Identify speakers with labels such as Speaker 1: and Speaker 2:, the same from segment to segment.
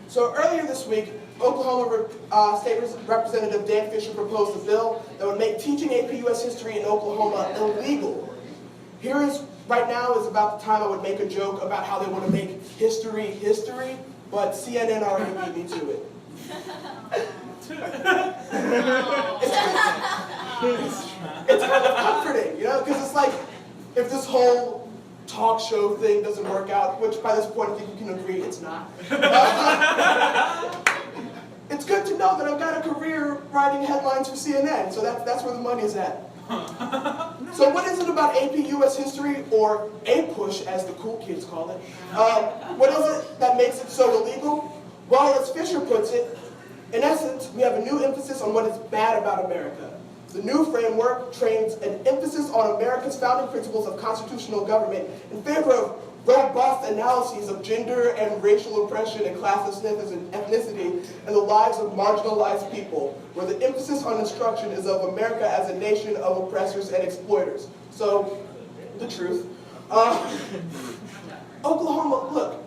Speaker 1: So earlier this week, Oklahoma State Representative Dan Fisher proposed a bill that would make teaching AP US history in Oklahoma illegal. Here is, right now is about the time I would make a joke about how they want to make history, but CNN already beat me to it. It's kind of comforting, you know, because it's like, if this whole talk show thing doesn't work out, which by this point I think you can agree it's not. It's good to know that I've got a career writing headlines for CNN, so that's where the money's at. So what is it about AP US history, or APUSH as the cool kids call it? What is it that makes it so illegal? Well, as Fisher puts it, in essence, we have a new emphasis on what is bad about America. The new framework trains an emphasis on America's founding principles of constitutional government in favor of robust analyses of gender and racial oppression and classlessness and ethnicity and the lives of marginalized people, where the emphasis on instruction is of America as a nation of oppressors and exploiters. So, the truth. Oklahoma, look,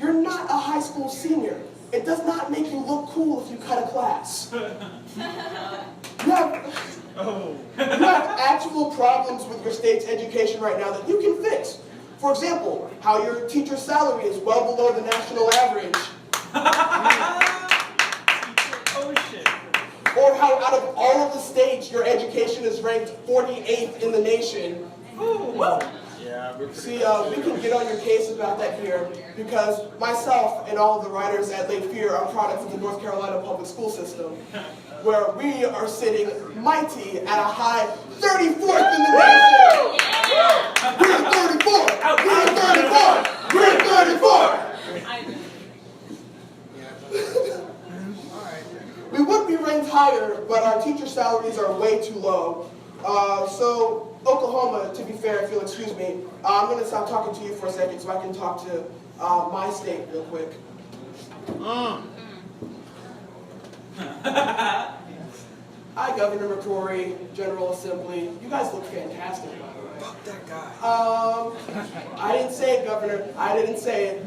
Speaker 1: you're not a high school senior. It does not make you look cool if you cut a class. You have actual problems with your state's education right now that you can fix. For example, how your teacher's salary is well below the national average. Or how out of all of the states, your education is ranked 48th in the nation. See, we can get on your case about that here, because myself and all of the writers at Lake Fear are products of the North Carolina public school system, where we are sitting mighty at a high 34th in the nation. We're 34! We're 34! We're 34! We would be ranked higher, but our teacher salaries are way too low. So Oklahoma, to be fair, if you'll excuse me, I'm going to stop talking to you for a second so I can talk to my state real quick. Hi, Governor McCrory, General Assembly. You guys look fantastic, by the way.
Speaker 2: Fuck that guy.
Speaker 1: I didn't say it, Governor. I didn't say it.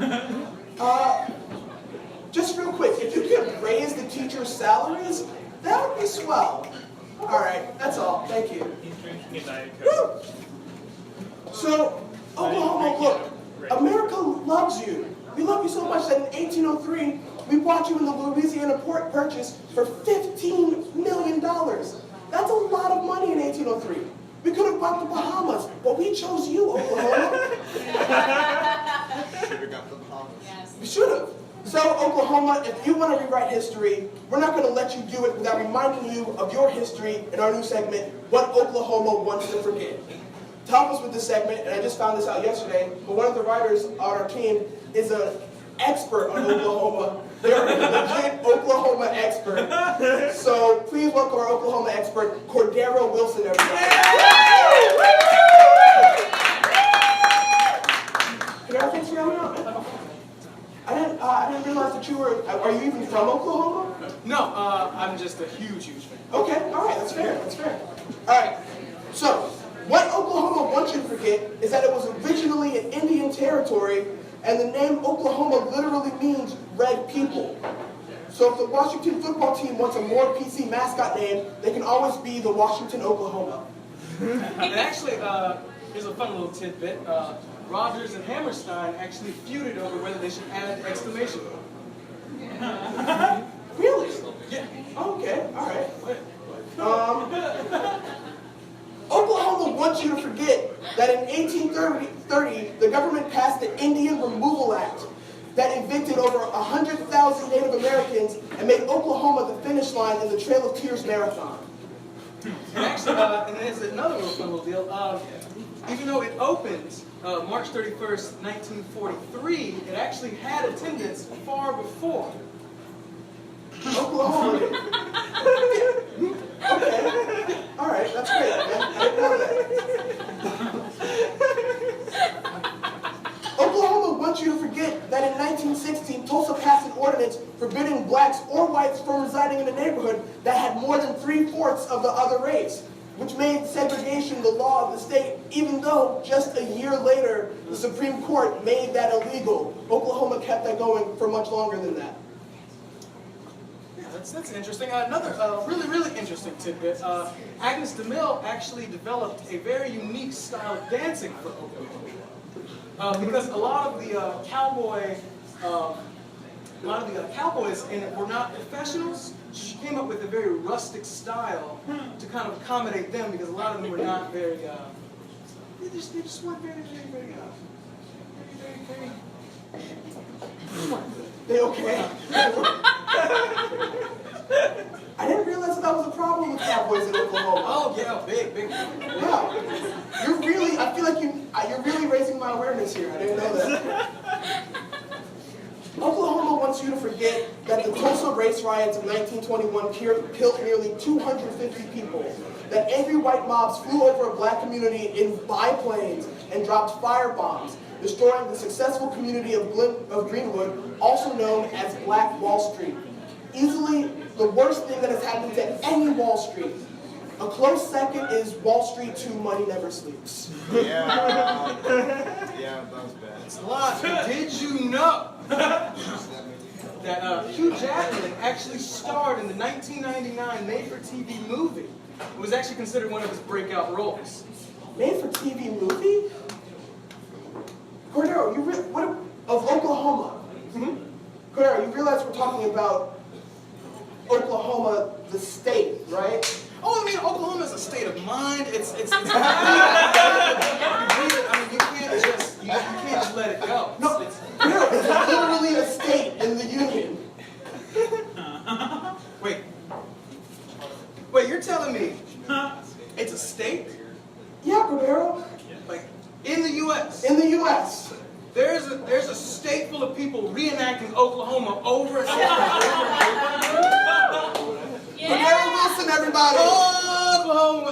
Speaker 1: Just real quick, if you could raise the teachers' salaries, that would be swell. All right, that's all. Thank you. Woo! So, Oklahoma, look, America loves you. We love you so much that in 1803, we bought you in the Louisiana port purchase for $15 million. That's a lot of money in 1803. We could have bought the Bahamas, but we chose you, Oklahoma.
Speaker 2: Should have got the Bahamas.
Speaker 3: Yes.
Speaker 1: We should have. So, Oklahoma, if you want to rewrite history, we're not going to let you do it without reminding you of your history in our new segment, What Oklahoma Wants to Forget. To help us with this segment, and I just found this out yesterday, but one of the writers on our team is an expert on Oklahoma. They're a legit Oklahoma expert. So please welcome our Oklahoma expert, Cordero Wilson, everybody. Cordero, thanks for coming out, man. I didn't realize that you were, are you even from Oklahoma?
Speaker 4: No, I'm just a huge fan.
Speaker 1: Okay, all right, that's fair, that's fair. All right, so what Oklahoma wants you to forget is that it was originally an Indian territory, and the name Oklahoma literally means red people. So if the Washington football team wants a more PC mascot name, they can always be the Washington Oklahoma.
Speaker 4: And actually, here's a fun little tidbit. Rogers and Hammerstein actually feuded over whether they should add an exclamation point.
Speaker 1: Really?
Speaker 4: Yeah.
Speaker 1: Okay, all right. Oklahoma wants you to forget that in 1830, the government passed the Indian Removal Act that evicted over 100,000 Native Americans and made Oklahoma the finish line in the Trail of Tears Marathon.
Speaker 4: And actually, and there's another little fun little deal. Even though it opened March 31st, 1943, it actually had attendance far before.
Speaker 1: Oklahoma. Okay. All right, that's great, man. I didn't know that. Oklahoma wants you to forget that in 1916, Tulsa passed an ordinance forbidding blacks or whites from residing in a neighborhood that had more than 3/4 of the other race. which made segregation the law of the state, even though just a year later the Supreme Court made that illegal. Oklahoma kept that going for much longer than that.
Speaker 4: Yeah, that's interesting. Another really interesting tidbit. Agnes DeMille actually developed a very unique style of dancing for Oklahoma. Because a lot of the cowboys in it were not professionals. She came up with a very rustic style to kind of accommodate them, because a lot of them were not very, they just weren't very.
Speaker 1: They okay? I didn't realize that was a problem with cowboys in Oklahoma.
Speaker 4: Oh yeah, big.
Speaker 1: Wow. I feel like you're really raising my awareness here. I didn't know that. Oklahoma wants you to forget that the Tulsa race riots of 1921 killed nearly 250 people, that angry white mobs flew over a black community in biplanes and dropped firebombs, destroying the successful community of Greenwood, also known as Black Wall Street. Easily the worst thing that has happened to any Wall Street. A close second is Wall Street 2, Money Never Sleeps.
Speaker 2: Yeah, that was bad.
Speaker 4: It's a lot. Did you know that Hugh Jackman actually starred in the 1999 made-for-TV movie? It was actually considered one of his breakout roles.
Speaker 1: Made-for-TV movie? Cordero, of Oklahoma? Cordero, you realize we're talking about Oklahoma, the state, right?
Speaker 4: Oh, I mean, Oklahoma is a state of mind. It's I mean, you can't just let it go.
Speaker 1: No, it's literally a state in the Union.
Speaker 4: Wait, you're telling me it's a state?
Speaker 1: Yeah, Cordero.
Speaker 4: Like, in the U.S.?
Speaker 1: In the U.S.
Speaker 4: There's a state full of people reenacting Oklahoma over and over.
Speaker 1: Cordero Wilson, everybody.
Speaker 4: Oklahoma.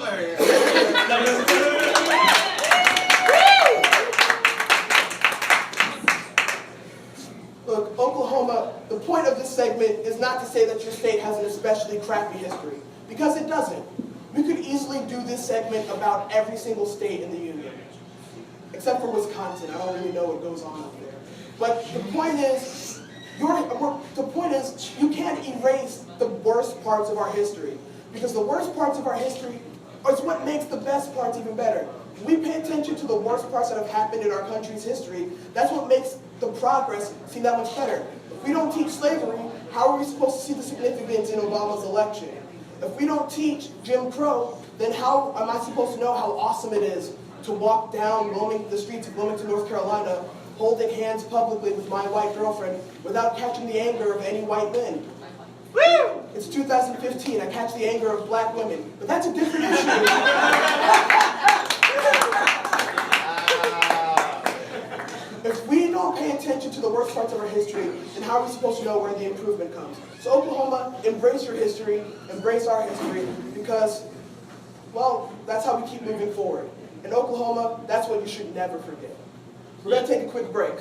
Speaker 1: Look, Oklahoma, the point of this segment is not to say that your state has an especially crappy history, because it doesn't. We could easily do this segment about every single state in the Union, except for Wisconsin. I don't really know what goes on up there. But the point is, you can't erase the worst parts of our history, because the worst parts of our history is what makes the best parts even better. If we pay attention to the worst parts that have happened in our country's history, that's what makes the progress seem that much better. If we don't teach slavery, how are we supposed to see the significance in Obama's election? If we don't teach Jim Crow, then how am I supposed to know how awesome it is to walk down the streets of Wilmington, North Carolina, holding hands publicly with my white girlfriend without catching the anger of any white men? Woo! It's 2015. I catch the anger of black women. But that's a different issue. If we don't pay attention to the worst parts of our history, then how are we supposed to know where the improvement comes? So Oklahoma, embrace your history, embrace our history, because, well, that's how we keep moving forward. In Oklahoma, that's what you should never forget. We're going to take a quick break.